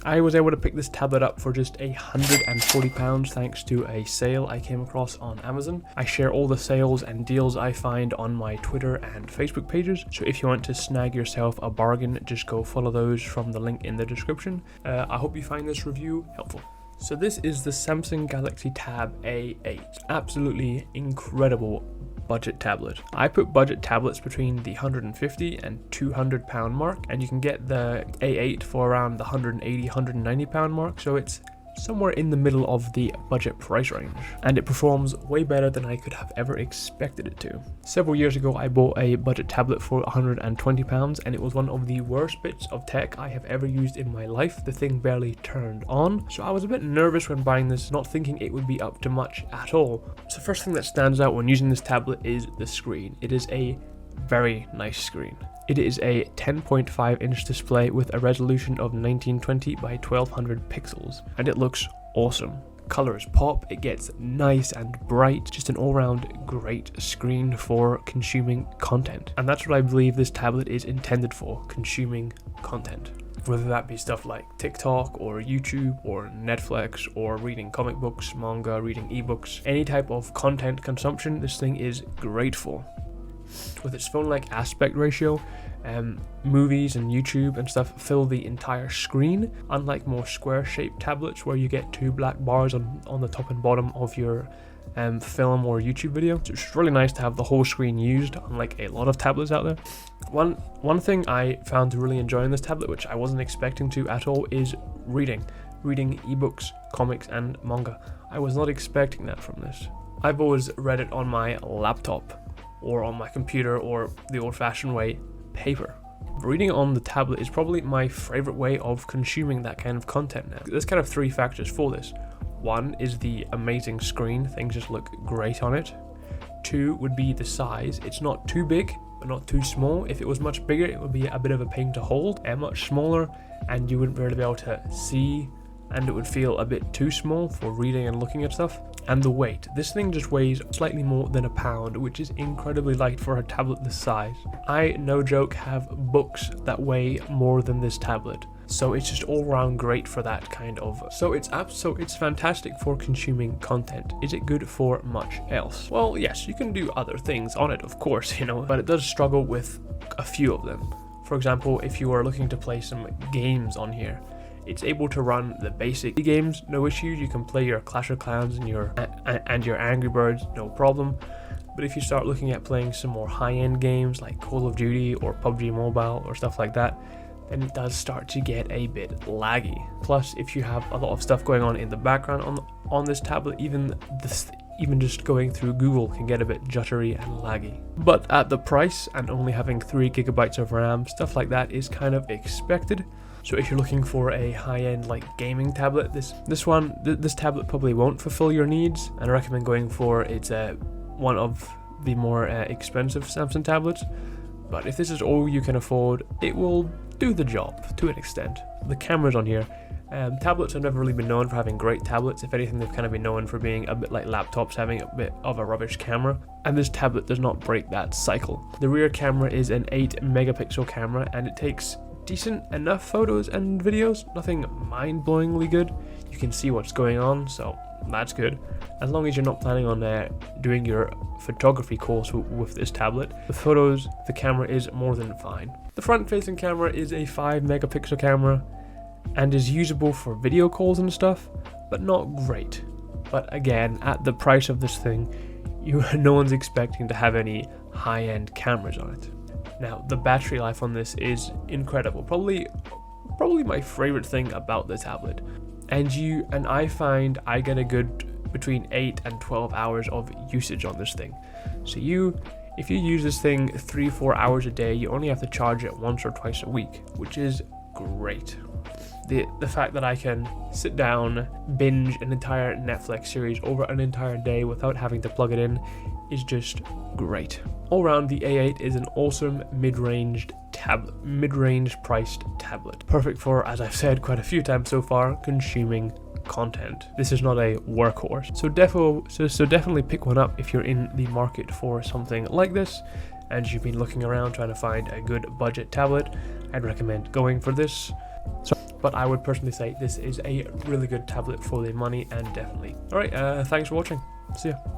I was able to pick this tablet up for just £140 thanks to a sale I came across on Amazon. I share all the sales and deals I find on my Twitter and Facebook pages, so if you want to snag yourself a bargain, just go follow those from the link in the description. I hope you find this review helpful. So this is the Samsung Galaxy Tab A8. Absolutely incredible budget tablet. I put budget tablets between the £150 and £200 mark, and you can get the A8 for around the £180, £190 mark, so it's somewhere in the middle of the budget price range, and it performs way better than I could have ever expected it to. Several years ago I bought a budget tablet for £120, and it was one of the worst bits of tech I have ever used in my life. The thing barely turned on, so I was a bit nervous when buying this, not thinking it would be up to much at all. So the first thing that stands out when using this tablet is the screen. It is a very nice screen. It is a 10.5 inch display with a resolution of 1920 by 1200 pixels, and it looks awesome. Colors pop, it gets nice and bright, just an all-round great screen for consuming content. And that's what I believe this tablet is intended for, consuming content. Whether that be stuff like TikTok or YouTube or Netflix or reading comic books, manga, reading ebooks, any type of content consumption, this thing is great for. With its phone-like aspect ratio, movies and YouTube and stuff fill the entire screen, unlike more square-shaped tablets where you get two black bars on the top and bottom of your film or YouTube video. So it's really nice to have the whole screen used, unlike a lot of tablets out there. One thing I found to really enjoy in this tablet, which I wasn't expecting to at all, is reading ebooks, comics and manga. I was not expecting that from this. I've always read it on my laptop or on my computer, or the old-fashioned way, paper. Reading on the tablet is probably my favorite way of consuming that kind of content now. There's kind of three factors for this. One is the amazing screen, things just look great on it. Two would be the size. It's not too big, but not too small. If it was much bigger, it would be a bit of a pain to hold, and much smaller, and you wouldn't really be able to see, and it would feel a bit too small for reading and looking at stuff. And the weight. This thing just weighs slightly more than a pound, which is incredibly light for a tablet this size. I, no joke, have books that weigh more than this tablet. So it's just all around great for that kind of. So it's fantastic for consuming content. Is it good for much else? Well, yes, you can do other things on it, of course, but it does struggle with a few of them. For example, if you are looking to play some games on here, it's able to run the basic games, no issues. You can play your Clash of Clans and your Angry Birds, no problem. But if you start looking at playing some more high-end games like Call of Duty or PUBG Mobile or stuff like that, then it does start to get a bit laggy. Plus, if you have a lot of stuff going on in the background on this tablet, even just going through Google can get a bit jittery and laggy. But at the price and only having 3 GB of RAM, stuff like that is kind of expected. So if you're looking for a high-end like gaming tablet, this tablet probably won't fulfill your needs, and I recommend going for one of the more expensive Samsung tablets. But if this is all you can afford, it will do the job to an extent. The cameras on here, tablets have never really been known for having great tablets. If anything, they've kind of been known for being a bit like laptops, having a bit of a rubbish camera, and this tablet does not break that cycle. The rear camera is an 8 megapixel camera, and it takes decent enough photos and videos, nothing mind-blowingly good. You can see what's going on, so that's good. As long as you're not planning on doing your photography course with this tablet, the photos, the camera is more than fine. The front-facing camera is a 5 megapixel camera and is usable for video calls and stuff, but not great. But again, at the price of this thing, no one's expecting to have any high-end cameras on it. Now, the battery life on this is incredible. Probably my favorite thing about the tablet. And I find I get a good between 8 and 12 hours of usage on this thing. So if you use this thing 3-4 hours a day, you only have to charge it once or twice a week, which is great. The fact that I can sit down, binge an entire Netflix series over an entire day without having to plug it in is just great. All around, the A8 is an awesome mid-range priced tablet. Perfect for, as I've said quite a few times so far, consuming content. This is not a workhorse. So definitely pick one up if you're in the market for something like this and you've been looking around trying to find a good budget tablet. I'd recommend going for this. So but I would personally say this is a really good tablet for the money, and definitely. Alright, thanks for watching. See ya.